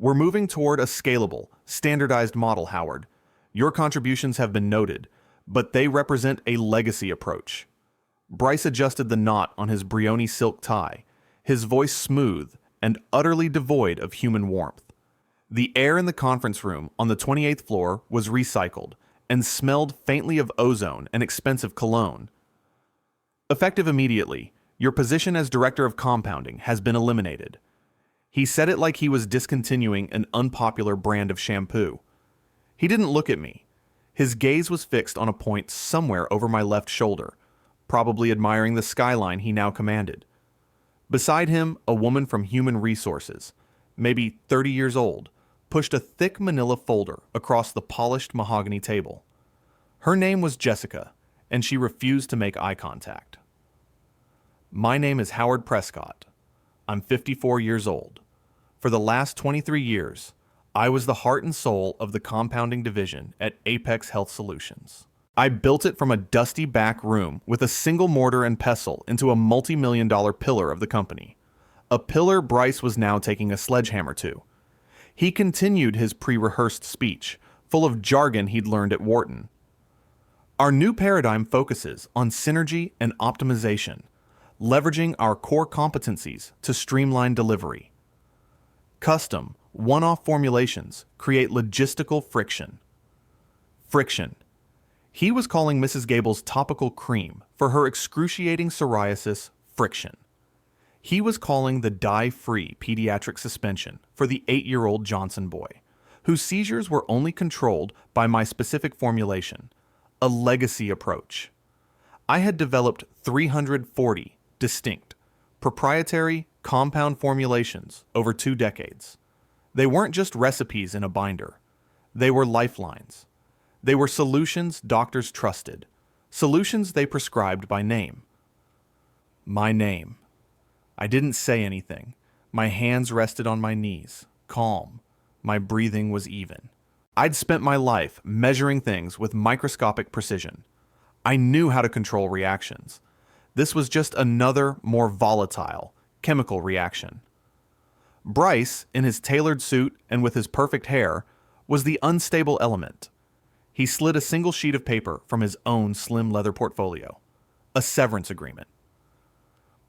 We're moving toward a scalable, standardized model, Howard. Your contributions have been noted, but they represent a legacy approach. Bryce adjusted the knot on his Brioni silk tie, his voice smooth and utterly devoid of human warmth. The air in the conference room on the 28th floor was recycled and smelled faintly of ozone and expensive cologne. Effective immediately, your position as director of compounding has been eliminated. He said it like he was discontinuing an unpopular brand of shampoo. He didn't look at me. His gaze was fixed on a point somewhere over my left shoulder, probably admiring the skyline he now commanded. Beside him, a woman from Human Resources, maybe 30 years old, pushed a thick manila folder across the polished mahogany table. Her name was Jessica, and she refused to make eye contact. My name is Howard Prescott. I'm 54 years old. For the last 23 years, I was the heart and soul of the compounding division at Apex Health Solutions. I built it from a dusty back room with a single mortar and pestle into a multi-million-dollar pillar of the company. A pillar Bryce was now taking a sledgehammer to. He continued his pre-rehearsed speech, full of jargon he'd learned at Wharton. Our new paradigm focuses on synergy and optimization, leveraging our core competencies to streamline delivery. Custom, one-off formulations create logistical friction. Friction. He was calling Mrs. Gable's topical cream for her excruciating psoriasis friction. He was calling the dye-free pediatric suspension for the 8-year-old Johnson boy, whose seizures were only controlled by my specific formulation, a legacy approach. I had developed 340 distinct, proprietary compound formulations over 2 decades. They weren't just recipes in a binder. They were lifelines. They were solutions doctors trusted, solutions they prescribed by name. My name. I didn't say anything. My hands rested on my knees, calm. My breathing was even. I'd spent my life measuring things with microscopic precision. I knew how to control reactions. This was just another, more volatile, chemical reaction. Bryce, in his tailored suit and with his perfect hair, was the unstable element. He slid a single sheet of paper from his own slim leather portfolio. A severance agreement.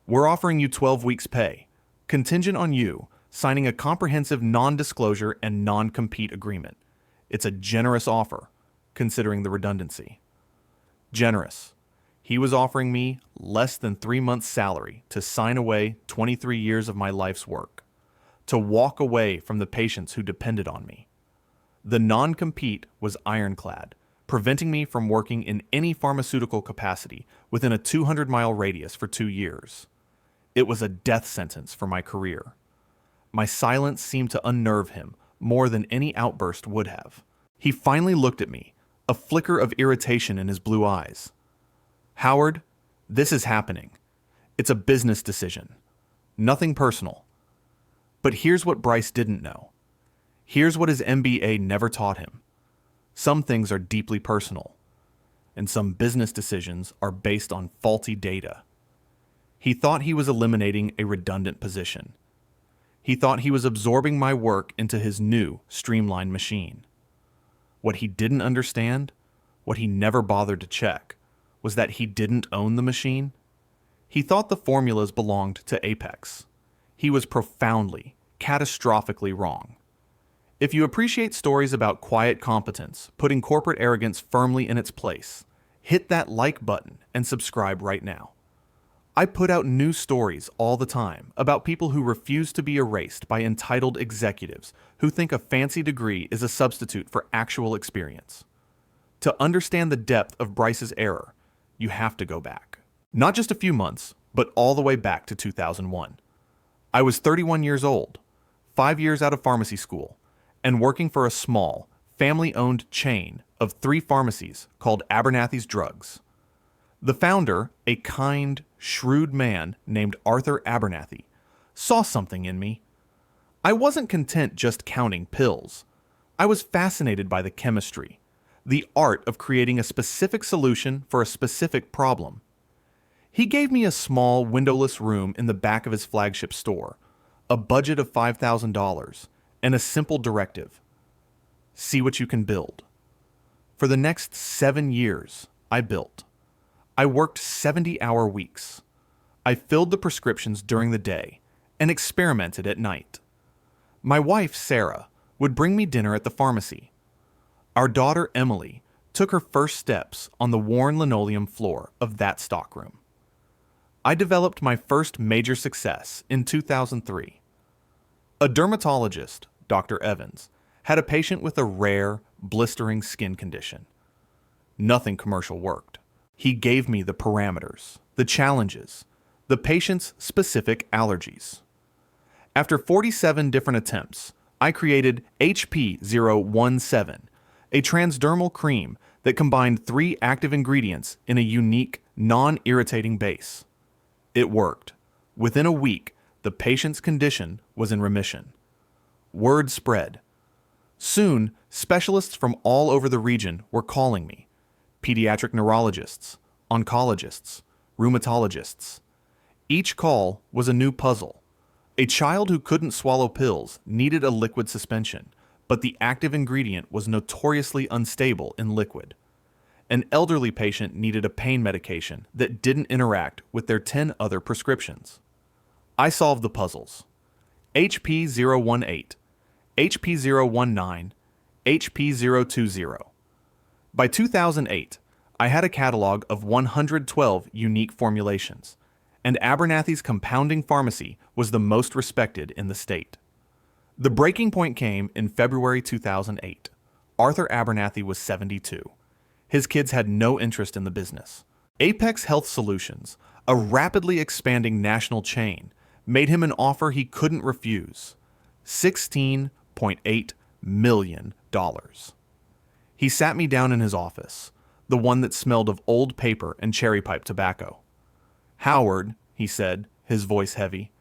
We're offering you 12 weeks' pay, contingent on you signing a comprehensive non-disclosure and non-compete agreement. It's a generous offer, considering the redundancy. Generous. He was offering me less than 3 months' salary to sign away 23 years of my life's work, to walk away from the patients who depended on me. The non-compete was ironclad, preventing me from working in any pharmaceutical capacity within a 200-mile radius for 2 years. It was a death sentence for my career. My silence seemed to unnerve him more than any outburst would have. He finally looked at me, a flicker of irritation in his blue eyes. Howard, this is happening. It's a business decision. Nothing personal. But here's what Bryce didn't know. Here's what his MBA never taught him. Some things are deeply personal, and some business decisions are based on faulty data. He thought he was eliminating a redundant position. He thought he was absorbing my work into his new, streamlined machine. What he didn't understand, what he never bothered to check, was that he didn't own the machine. He thought the formulas belonged to Apex. He was profoundly, catastrophically wrong. If you appreciate stories about quiet competence, putting corporate arrogance firmly in its place, hit that like button and subscribe right now. I put out new stories all the time about people who refuse to be erased by entitled executives who think a fancy degree is a substitute for actual experience. To understand the depth of Bryce's error, you have to go back. Not just a few months, but all the way back to 2001. I was 31 years old, 5 years out of pharmacy school, and working for a small, family-owned chain of 3 pharmacies called Abernathy's Drugs. The founder, a kind, shrewd man named Arthur Abernathy, saw something in me. I wasn't content just counting pills. I was fascinated by the chemistry, the art of creating a specific solution for a specific problem. He gave me a small, windowless room in the back of his flagship store, a budget of $5,000, and a simple directive: see what you can build. For the next 7 years, I built. I worked 70-hour weeks. I filled the prescriptions during the day and experimented at night. My wife, Sarah, would bring me dinner at the pharmacy. Our daughter, Emily, took her first steps on the worn linoleum floor of that stockroom. I developed my first major success in 2003. A dermatologist, Dr. Evans, had a patient with a rare, blistering skin condition. Nothing commercial worked. He gave me the parameters, the challenges, the patient's specific allergies. After 47 different attempts, I created HP017, a transdermal cream that combined 3 active ingredients in a unique, non-irritating base. It worked. Within a week, the patient's condition was in remission. Word spread. Soon, specialists from all over the region were calling me: pediatric neurologists, oncologists, rheumatologists. Each call was a new puzzle. A child who couldn't swallow pills needed a liquid suspension, but the active ingredient was notoriously unstable in liquid. An elderly patient needed a pain medication that didn't interact with their 10 other prescriptions. I solved the puzzles. HP018, HP019, HP020. By 2008, I had a catalog of 112 unique formulations, and Abernathy's compounding pharmacy was the most respected in the state. The breaking point came in February 2008. Arthur Abernathy was 72. His kids had no interest in the business. Apex Health Solutions, a rapidly expanding national chain, made him an offer he couldn't refuse: $16.8 million. He sat me down in his office, the one that smelled of old paper and cherry pipe tobacco. "Howard," he said, his voice heavy,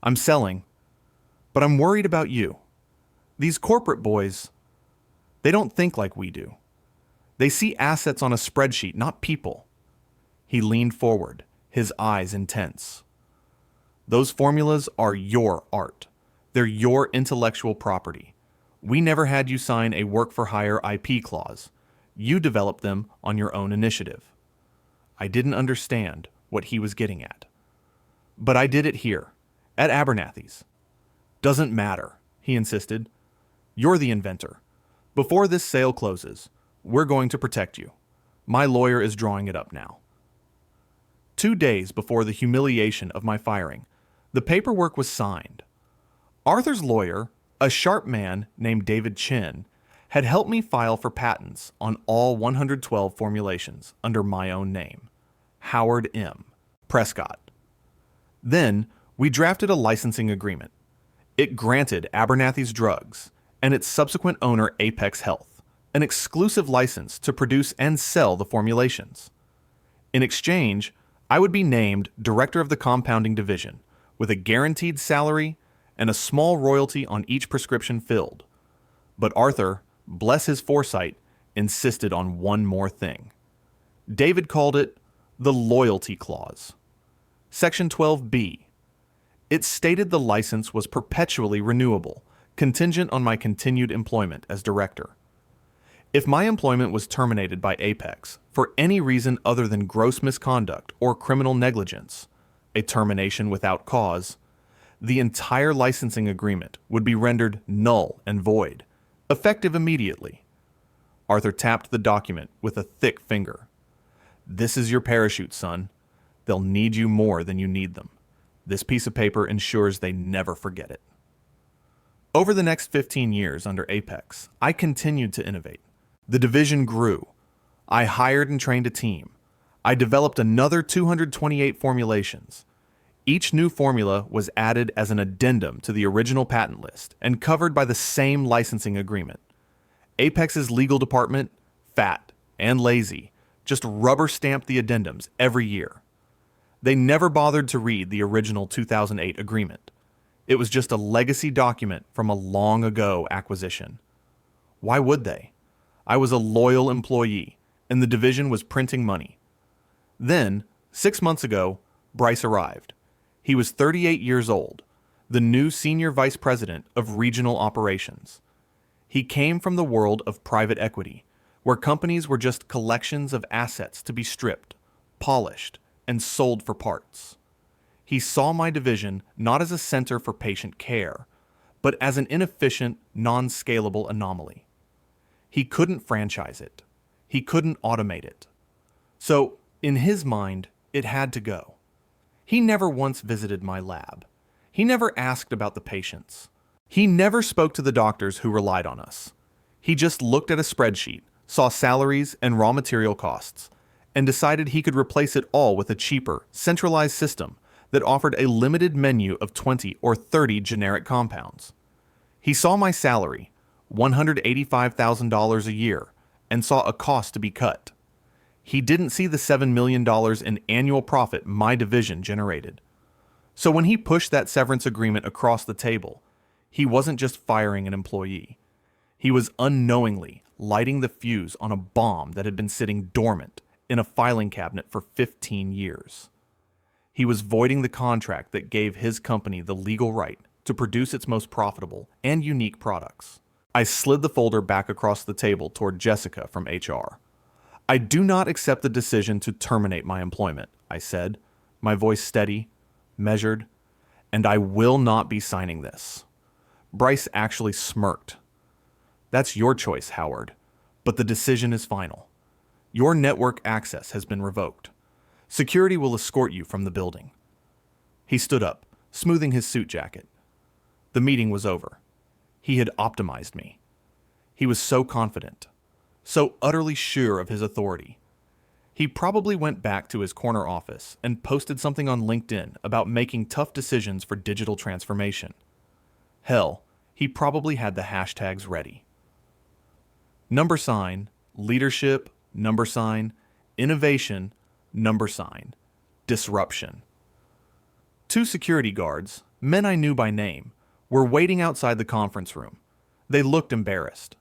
"I'm selling, but I'm worried about you. These corporate boys, they don't think like we do. They see assets on a spreadsheet, not people." He leaned forward, his eyes intense. "Those formulas are your art. They're your intellectual property. We never had you sign a work-for-hire IP clause. You developed them on your own initiative." I didn't understand what he was getting at. "But I did it here, at Abernathy's." "Doesn't matter," he insisted. "You're the inventor. Before this sale closes, we're going to protect you. My lawyer is drawing it up now." 2 days before the humiliation of my firing, the paperwork was signed. Arthur's lawyer, a sharp man named David Chin, had helped me file for patents on all 112 formulations under my own name, Howard M. Prescott. Then, we drafted a licensing agreement. It granted Abernathy's Drugs and its subsequent owner Apex Health an exclusive license to produce and sell the formulations. In exchange, I would be named director of the compounding division, with a guaranteed salary and a small royalty on each prescription filled. But Arthur, bless his foresight, insisted on one more thing. David called it the loyalty clause. Section 12B. It stated the license was perpetually renewable, contingent on my continued employment as director. If my employment was terminated by Apex for any reason other than gross misconduct or criminal negligence, a termination without cause, the entire licensing agreement would be rendered null and void, effective immediately. Arthur tapped the document with a thick finger. "This is your parachute, son. They'll need you more than you need them. This piece of paper ensures they never forget it." Over the next 15 years under Apex, I continued to innovate. The division grew. I hired and trained a team. I developed another 228 formulations. Each new formula was added as an addendum to the original patent list and covered by the same licensing agreement. Apex's legal department, fat and lazy, just rubber-stamped the addendums every year. They never bothered to read the original 2008 agreement. It was just a legacy document from a long-ago acquisition. Why would they? I was a loyal employee, and the division was printing money. Then, 6 months ago, Bryce arrived. He was 38 years old. the new senior vice president of regional operations. He came from the world of private equity, where companies were just collections of assets to be stripped, polished, and sold for parts. He saw my division not as a center for patient care, but as an inefficient, non-scalable anomaly. He couldn't franchise it. He couldn't automate it. So, in his mind, it had to go. He never once visited my lab. He never asked about the patients. He never spoke to the doctors who relied on us. He just looked at a spreadsheet, saw salaries and raw material costs, and decided he could replace it all with a cheaper, centralized system that offered a limited menu of 20 or 30 generic compounds. He saw my salary, $185,000 a year, and saw a cost to be cut. He didn't see the $7 million in annual profit my division generated. So when he pushed that severance agreement across the table, he wasn't just firing an employee. He was unknowingly lighting the fuse on a bomb that had been sitting dormant in a filing cabinet for 15 years. He was voiding the contract that gave his company the legal right to produce its most profitable and unique products. I slid the folder back across the table toward Jessica from HR. I do not accept the decision to terminate my employment, I said, my voice steady, measured, and I will not be signing this. Bryce actually smirked. That's your choice, Howard, but the decision is final. Your network access has been revoked. Security will escort you from the building. He stood up, smoothing his suit jacket. The meeting was over. He had optimized me. He was so confident, so utterly sure of his authority. He probably went back to his corner office and posted something on LinkedIn about making tough decisions for digital transformation. Hell, he probably had the hashtags ready. $, leadership, $, innovation, $, disruption. 2 security guards, men I knew by name, were waiting outside the conference room. They looked embarrassed.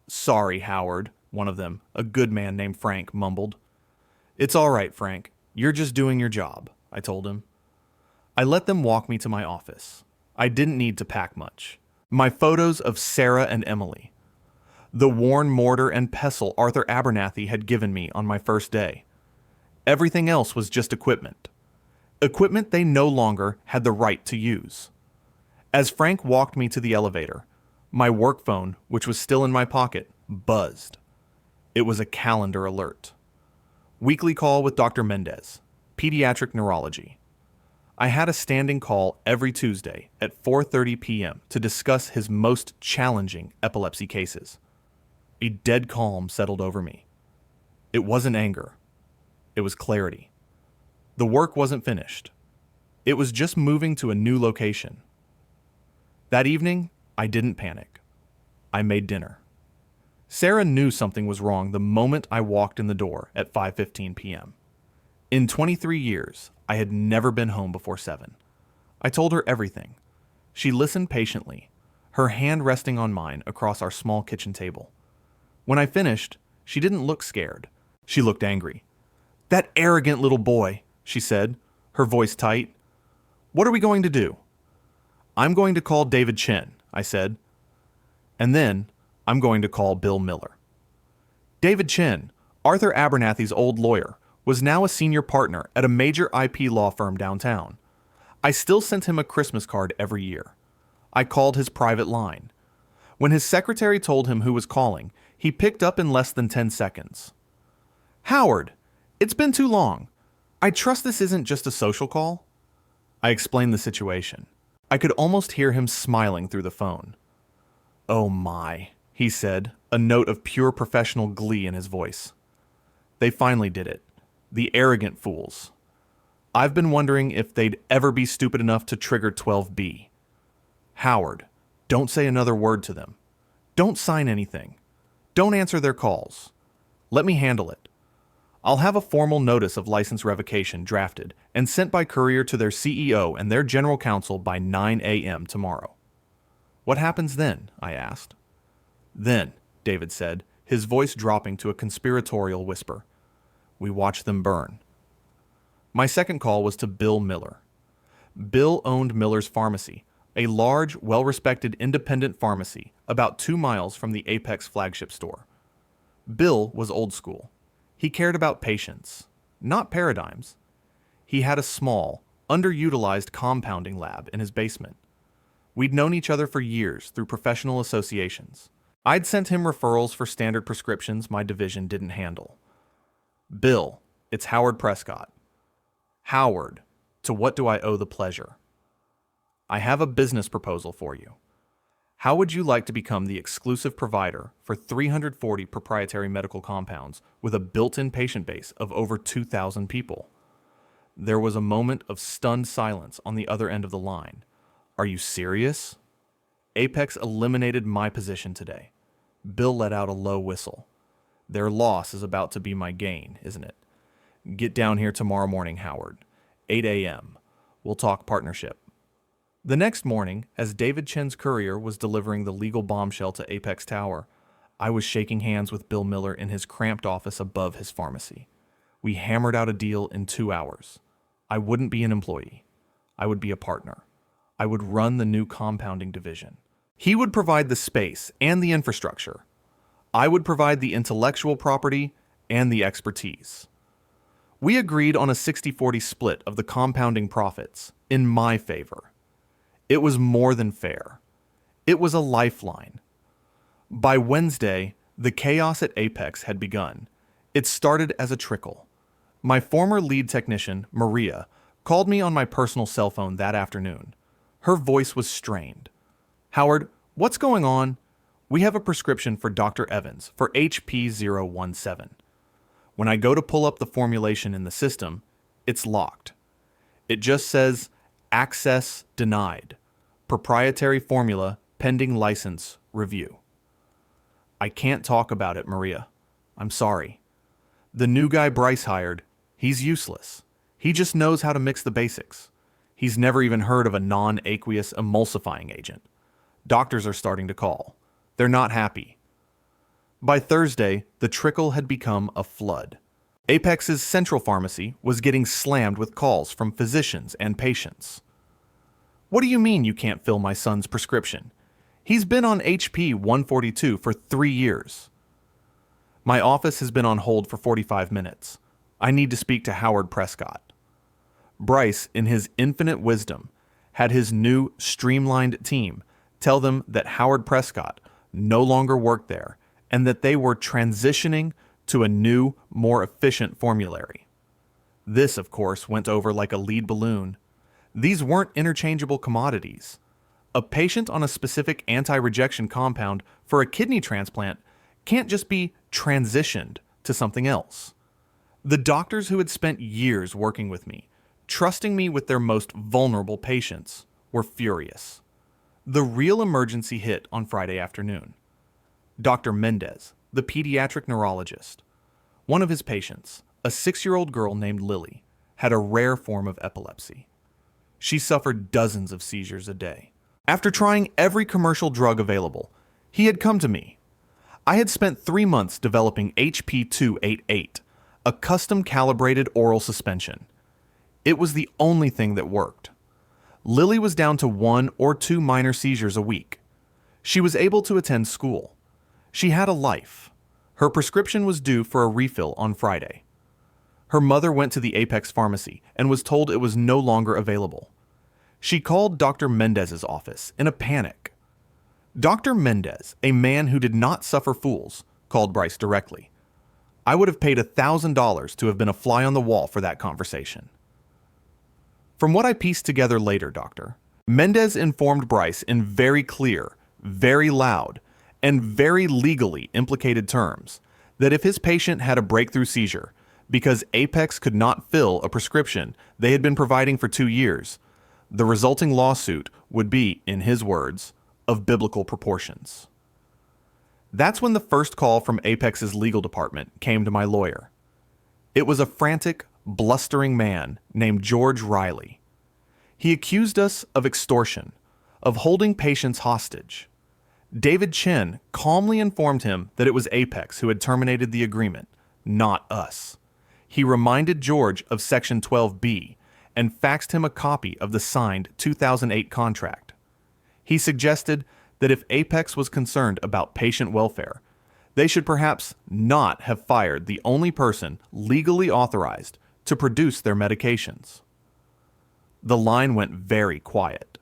"Sorry, Howard," one of them, a good man named Frank, mumbled. "It's all right, Frank. You're just doing your job," I told him. I let them walk me to my office. I didn't need to pack much. My photos of Sarah and Emily. The worn mortar and pestle Arthur Abernathy had given me on my first day. Everything else was just equipment. Equipment they no longer had the right to use. As Frank walked me to the elevator, my work phone, which was still in my pocket, buzzed. It was a calendar alert. Weekly call with Dr. Mendez, pediatric neurology. I had a standing call every Tuesday at 4:30 p.m. to discuss his most challenging epilepsy cases. A dead calm settled over me. It wasn't anger. It was clarity. The work wasn't finished. It was just moving to a new location. That evening, I didn't panic. I made dinner. Sarah knew something was wrong the moment I walked in the door at 5:15 p.m. In 23 years, I had never been home before 7. I told her everything. She listened patiently, her hand resting on mine across our small kitchen table. When I finished, she didn't look scared. She looked angry. "That arrogant little boy," she said, her voice tight. "What are we going to do?" "I'm going to call David Chen," I said. "And then I'm going to call Bill Miller." David Chen, Arthur Abernathy's old lawyer, was now a senior partner at a major IP law firm downtown. I still sent him a Christmas card every year. I called his private line. When his secretary told him who was calling, he picked up in less than 10 seconds. "Howard, it's been too long. I trust this isn't just a social call?" I explained the situation. I could almost hear him smiling through the phone. "Oh my," he said, a note of pure professional glee in his voice. "They finally did it. The arrogant fools. I've been wondering if they'd ever be stupid enough to trigger 12B. Howard, don't say another word to them. Don't sign anything. Don't answer their calls. Let me handle it. I'll have a formal notice of license revocation drafted and sent by courier to their CEO and their general counsel by 9 a.m. tomorrow." "What happens then?" I asked. "Then," David said, his voice dropping to a conspiratorial whisper, "we watch them burn." My second call was to Bill Miller. Bill owned Miller's Pharmacy, a large, well-respected independent pharmacy about 2 miles from the Apex flagship store. Bill was old school. He cared about patients, not paradigms. He had a small, underutilized compounding lab in his basement. We'd known each other for years through professional associations. I'd sent him referrals for standard prescriptions my division didn't handle. Bill, it's Howard Prescott. Howard, to what do I owe the pleasure? I have a business proposal for you. How would you like to become the exclusive provider for 340 proprietary medical compounds with a built-in patient base of over 2,000 people? There was a moment of stunned silence on the other end of the line. Are you serious? Apex eliminated my position today. Bill let out a low whistle. Their loss is about to be my gain, isn't it? Get down here tomorrow morning, Howard. 8 a.m. We'll talk partnership. The next morning, as David Chen's courier was delivering the legal bombshell to Apex Tower, I was shaking hands with Bill Miller in his cramped office above his pharmacy. We hammered out a deal in 2 hours. I wouldn't be an employee. I would be a partner. I would run the new compounding division. He would provide the space and the infrastructure. I would provide the intellectual property and the expertise. We agreed on a 60-40 split of the compounding profits in my favor. It was more than fair. It was a lifeline. By Wednesday, the chaos at Apex had begun. It started as a trickle. My former lead technician, Maria, called me on my personal cell phone that afternoon. Her voice was strained. Howard, what's going on? We have a prescription for Dr. Evans for HP017. When I go to pull up the formulation in the system, it's locked. It just says, access denied. Proprietary formula pending license review. I can't talk about it, Maria. I'm sorry. The new guy Bryce hired, he's useless. He just knows how to mix the basics. He's never even heard of a non-aqueous emulsifying agent. Doctors are starting to call. They're not happy. By Thursday, the trickle had become a flood. Apex's central pharmacy was getting slammed with calls from physicians and patients. What do you mean you can't fill my son's prescription? He's been on HP 142 for 3 years. My office has been on hold for 45 minutes. I need to speak to Howard Prescott. Bryce, in his infinite wisdom, had his new streamlined team tell them that Howard Prescott no longer worked there and that they were transitioning to a new, more efficient formulary. This, of course, went over like a lead balloon. These weren't interchangeable commodities. A patient on a specific anti-rejection compound for a kidney transplant can't just be transitioned to something else. The doctors who had spent years working with me, trusting me with their most vulnerable patients, were furious. The real emergency hit on Friday afternoon. Dr. Mendez, the pediatric neurologist, one of his patients, a 6-year-old girl named Lily, had a rare form of epilepsy. She suffered dozens of seizures a day. After trying every commercial drug available, he had come to me. I had spent 3 months developing HP288, a custom-calibrated oral suspension. It was the only thing that worked. Lily was down to 1 or 2 minor seizures a week. She was able to attend school. She had a life. Her prescription was due for a refill on Friday. Her mother went to the Apex pharmacy and was told it was no longer available. She called Dr. Mendez's office in a panic. Dr. Mendez, a man who did not suffer fools, called Bryce directly. I would have paid $1,000 to have been a fly on the wall for that conversation. From what I pieced together later, Doctor, Mendez informed Bryce in very clear, very loud, and very legally implicated terms that if his patient had a breakthrough seizure because Apex could not fill a prescription they had been providing for 2 years, the resulting lawsuit would be, in his words, of biblical proportions. That's when the first call from Apex's legal department came to my lawyer. It was a frantic, blustering man named George Riley. He accused us of extortion, of holding patients hostage. David Chen calmly informed him that it was Apex who had terminated the agreement, not us. He reminded George of Section 12B and faxed him a copy of the signed 2008 contract. He suggested that if Apex was concerned about patient welfare, they should perhaps not have fired the only person legally authorized to produce their medications. The line went very quiet.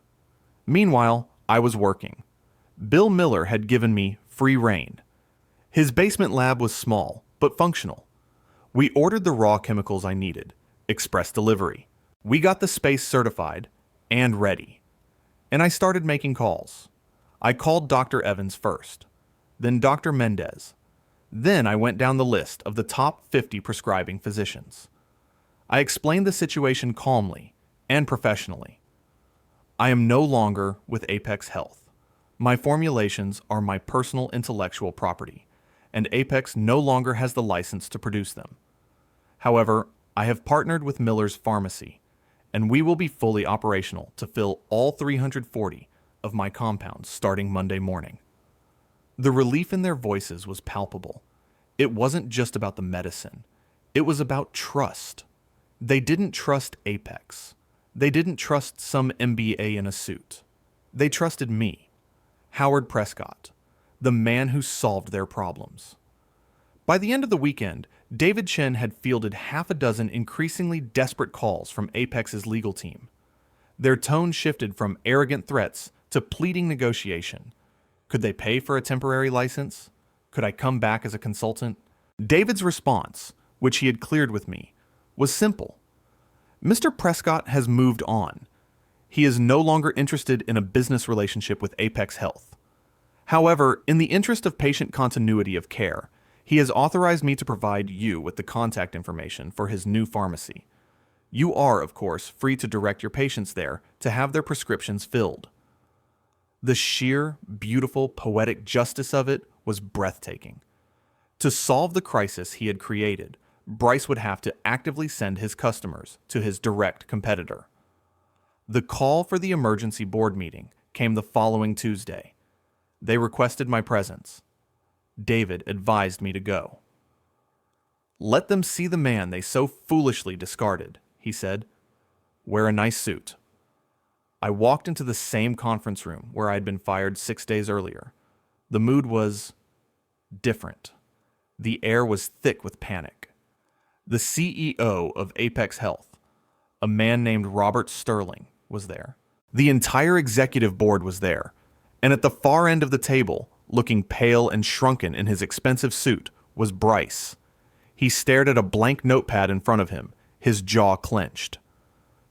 Meanwhile, I was working. Bill Miller had given me free rein. His basement lab was small, but functional. We ordered the raw chemicals I needed, express delivery. We got the space certified and ready. And I started making calls. I called Dr. Evans first, then Dr. Mendez. Then I went down the list of the top 50 prescribing physicians. I explained the situation calmly and professionally. I am no longer with Apex Health. My formulations are my personal intellectual property, and Apex no longer has the license to produce them. However, I have partnered with Miller's Pharmacy, and we will be fully operational to fill all 340 of my compounds starting Monday morning. The relief in their voices was palpable. It wasn't just about the medicine. It was about trust. They didn't trust Apex. They didn't trust some MBA in a suit. They trusted me, Howard Prescott, the man who solved their problems. By the end of the weekend, David Chen had fielded half a dozen increasingly desperate calls from Apex's legal team. Their tone shifted from arrogant threats to pleading negotiation. Could they pay for a temporary license? Could I come back as a consultant? David's response, which he had cleared with me, was simple. Mr. Prescott has moved on. He is no longer interested in a business relationship with Apex Health. However, in the interest of patient continuity of care, he has authorized me to provide you with the contact information for his new pharmacy. You are, of course, free to direct your patients there to have their prescriptions filled. The sheer, beautiful, poetic justice of it was breathtaking. To solve the crisis he had created, Bryce would have to actively send his customers to his direct competitor. The call for the emergency board meeting came the following Tuesday. They requested my presence. David advised me to go. Let them see the man they so foolishly discarded, he said. Wear a nice suit. I walked into the same conference room where I had been fired 6 days earlier. The mood was different. The air was thick with panic. The CEO of Apex Health, a man named Robert Sterling, was there. The entire executive board was there, and at the far end of the table, looking pale and shrunken in his expensive suit, was Bryce. He stared at a blank notepad in front of him, his jaw clenched.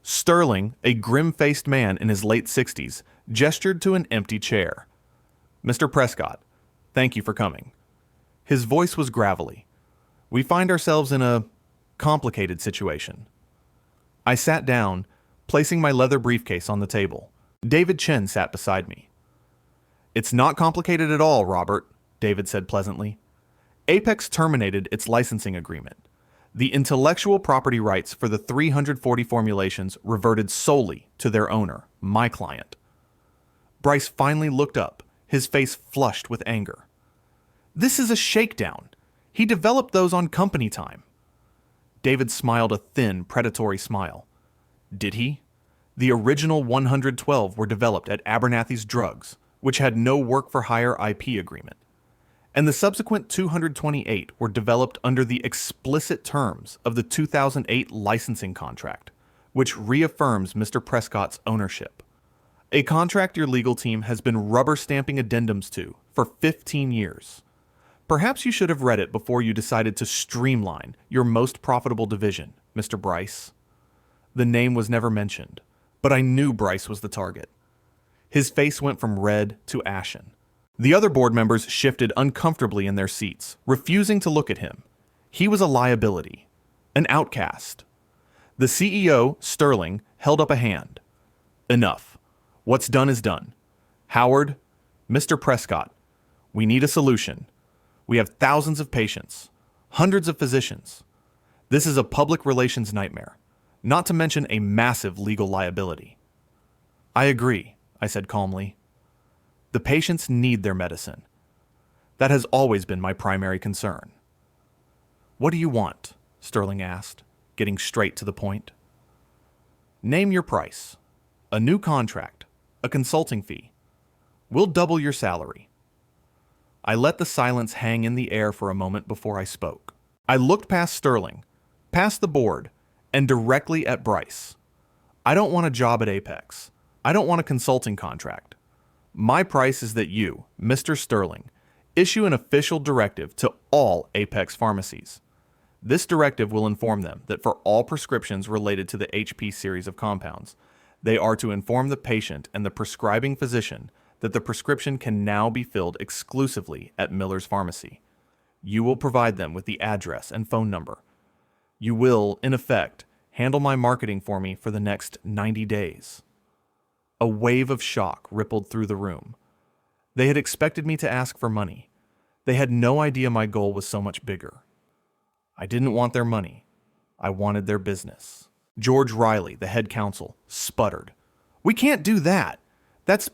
Sterling, a grim-faced man in his late 60s, gestured to an empty chair. Mr. Prescott, thank you for coming. His voice was gravelly. We find ourselves in a complicated situation. I sat down, placing my leather briefcase on the table. David Chen sat beside me. It's not complicated at all, Robert, David said pleasantly. Apex terminated its licensing agreement. The intellectual property rights for the 340 formulations reverted solely to their owner, my client. Bryce finally looked up, his face flushed with anger. This is a shakedown. He developed those on company time. David smiled a thin, predatory smile. Did he? The original 112 were developed at Abernathy's Drugs, which had no work-for-hire IP agreement. And the subsequent 228 were developed under the explicit terms of the 2008 licensing contract, which reaffirms Mr. Prescott's ownership. A contract your legal team has been rubber-stamping addendums to for 15 years. Perhaps you should have read it before you decided to streamline your most profitable division, Mr. Bryce. The name was never mentioned, but I knew Bryce was the target. His face went from red to ashen. The other board members shifted uncomfortably in their seats, refusing to look at him. He was a liability, an outcast. The CEO, Sterling, held up a hand. Enough. What's done is done. Howard, Mr. Prescott, we need a solution. We have thousands of patients, hundreds of physicians. This is a public relations nightmare, not to mention a massive legal liability. I agree, I said calmly. The patients need their medicine. That has always been my primary concern. What do you want? Sterling asked, getting straight to the point. Name your price. A new contract. A consulting fee. We'll double your salary." I let the silence hang in the air for a moment before I spoke. I looked past Sterling, past the board, and directly at Bryce. I don't want a job at Apex. I don't want a consulting contract. My price is that you, Mr. Sterling, issue an official directive to all Apex pharmacies. This directive will inform them that for all prescriptions related to the HP series of compounds, they are to inform the patient and the prescribing physician that the prescription can now be filled exclusively at Miller's Pharmacy. You will provide them with the address and phone number. You will, in effect, handle my marketing for me for the next 90 days. A wave of shock rippled through the room. They had expected me to ask for money. They had no idea my goal was so much bigger. I didn't want their money. I wanted their business. George Riley, the head counsel, sputtered. "We can't do that. That's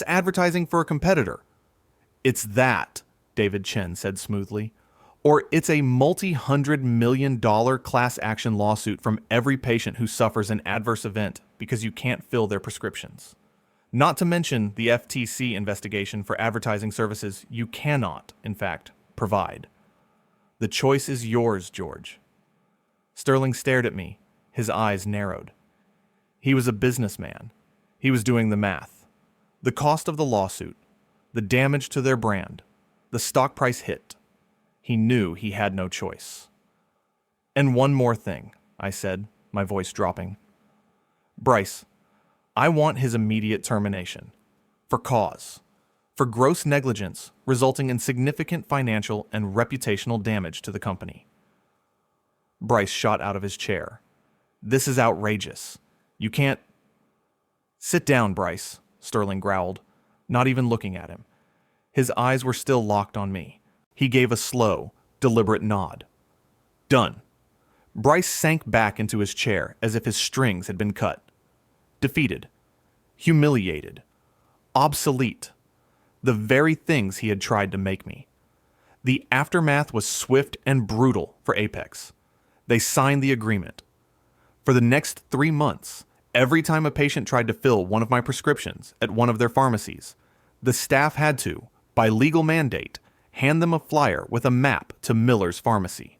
advertising for a competitor." "It's that," David Chen said smoothly. "Or it's a multi-$100 million class action lawsuit from every patient who suffers an adverse event because you can't fill their prescriptions. Not to mention the FTC investigation for advertising services you cannot, in fact, provide. The choice is yours, George." Sterling stared at me, his eyes narrowed. He was a businessman. He was doing the math. The cost of the lawsuit, the damage to their brand, the stock price hit. He knew he had no choice. "And one more thing," I said, my voice dropping. "Bryce, I want his immediate termination. For cause. For gross negligence resulting in significant financial and reputational damage to the company." Bryce shot out of his chair. "This is outrageous. You can't—" "Sit down, Bryce," Sterling growled, not even looking at him. His eyes were still locked on me. He gave a slow, deliberate nod. "Done." Bryce sank back into his chair as if his strings had been cut. Defeated. Humiliated. Obsolete. The very things he had tried to make me. The aftermath was swift and brutal for Apex. They signed the agreement. For the next 3 months, every time a patient tried to fill one of my prescriptions at one of their pharmacies, the staff had to, by legal mandate, hand them a flyer with a map to Miller's Pharmacy.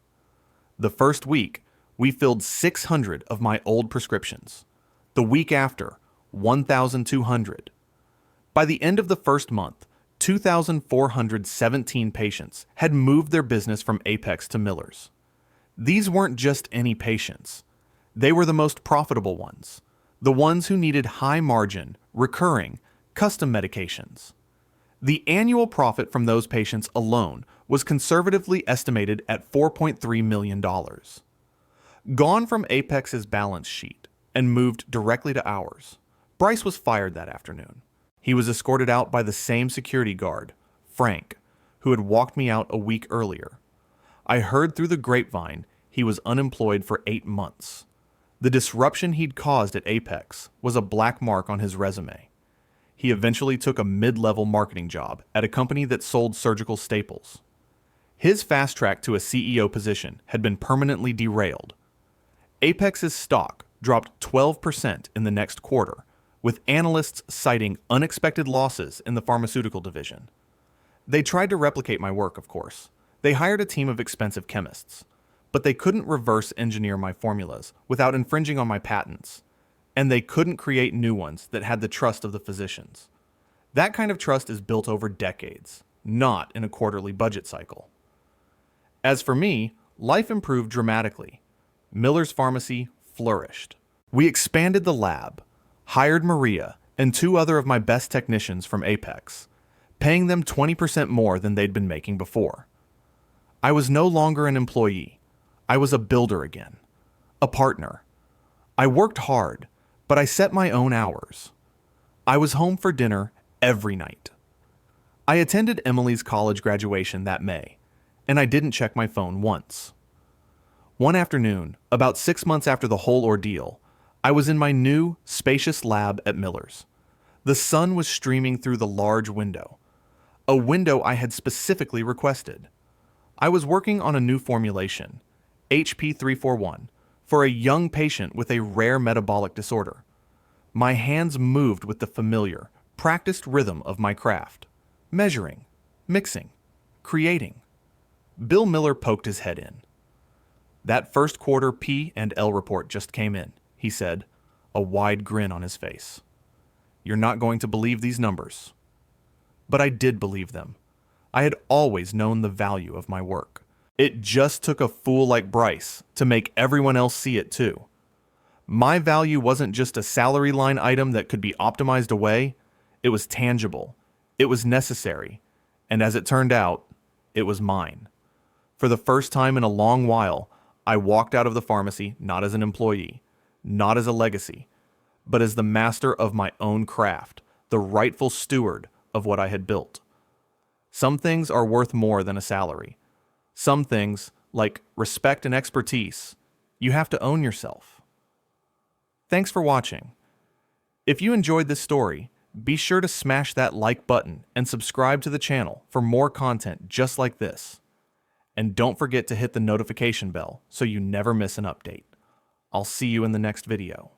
The first week, we filled 600 of my old prescriptions. The week after, 1,200. By the end of the first month, 2,417 patients had moved their business from Apex to Miller's. These weren't just any patients. They were the most profitable ones, the ones who needed high-margin, recurring, custom medications. The annual profit from those patients alone was conservatively estimated at $4.3 million. Gone from Apex's balance sheet and moved directly to ours, Bryce was fired that afternoon. He was escorted out by the same security guard, Frank, who had walked me out a week earlier. I heard through the grapevine he was unemployed for 8 months. The disruption he'd caused at Apex was a black mark on his resume. He eventually took a mid-level marketing job at a company that sold surgical staples. His fast track to a CEO position had been permanently derailed. Apex's stock dropped 12% in the next quarter, with analysts citing unexpected losses in the pharmaceutical division. They tried to replicate my work, of course. They hired a team of expensive chemists, but they couldn't reverse engineer my formulas without infringing on my patents, and they couldn't create new ones that had the trust of the physicians. That kind of trust is built over decades, not in a quarterly budget cycle. As for me, life improved dramatically. Miller's Pharmacy flourished. We expanded the lab, hired Maria and 2 other of my best technicians from Apex, paying them 20% more than they'd been making before. I was no longer an employee. I was a builder again, a partner. I worked hard, but I set my own hours. I was home for dinner every night. I attended Emily's college graduation that May, and I didn't check my phone once. One afternoon, about 6 months after the whole ordeal, I was in my new, spacious lab at Miller's. The sun was streaming through the large window, a window I had specifically requested. I was working on a new formulation, HP341, for a young patient with a rare metabolic disorder. My hands moved with the familiar, practiced rhythm of my craft, measuring, mixing, creating. Bill Miller poked his head in. That first quarter P&L report just came in, he said, a wide grin on his face. You're not going to believe these numbers. But I did believe them. I had always known the value of my work. It just took a fool like Bryce to make everyone else see it too. My value wasn't just a salary line item that could be optimized away. It was tangible. It was necessary. And as it turned out, it was mine. For the first time in a long while, I walked out of the pharmacy not as an employee, not as a legacy, but as the master of my own craft, the rightful steward of what I had built. Some things are worth more than a salary. Some things, like respect and expertise, you have to own yourself. Thanks for watching. If you enjoyed this story, be sure to smash that like button and subscribe to the channel for more content just like this. And don't forget to hit the notification bell so you never miss an update. I'll see you in the next video.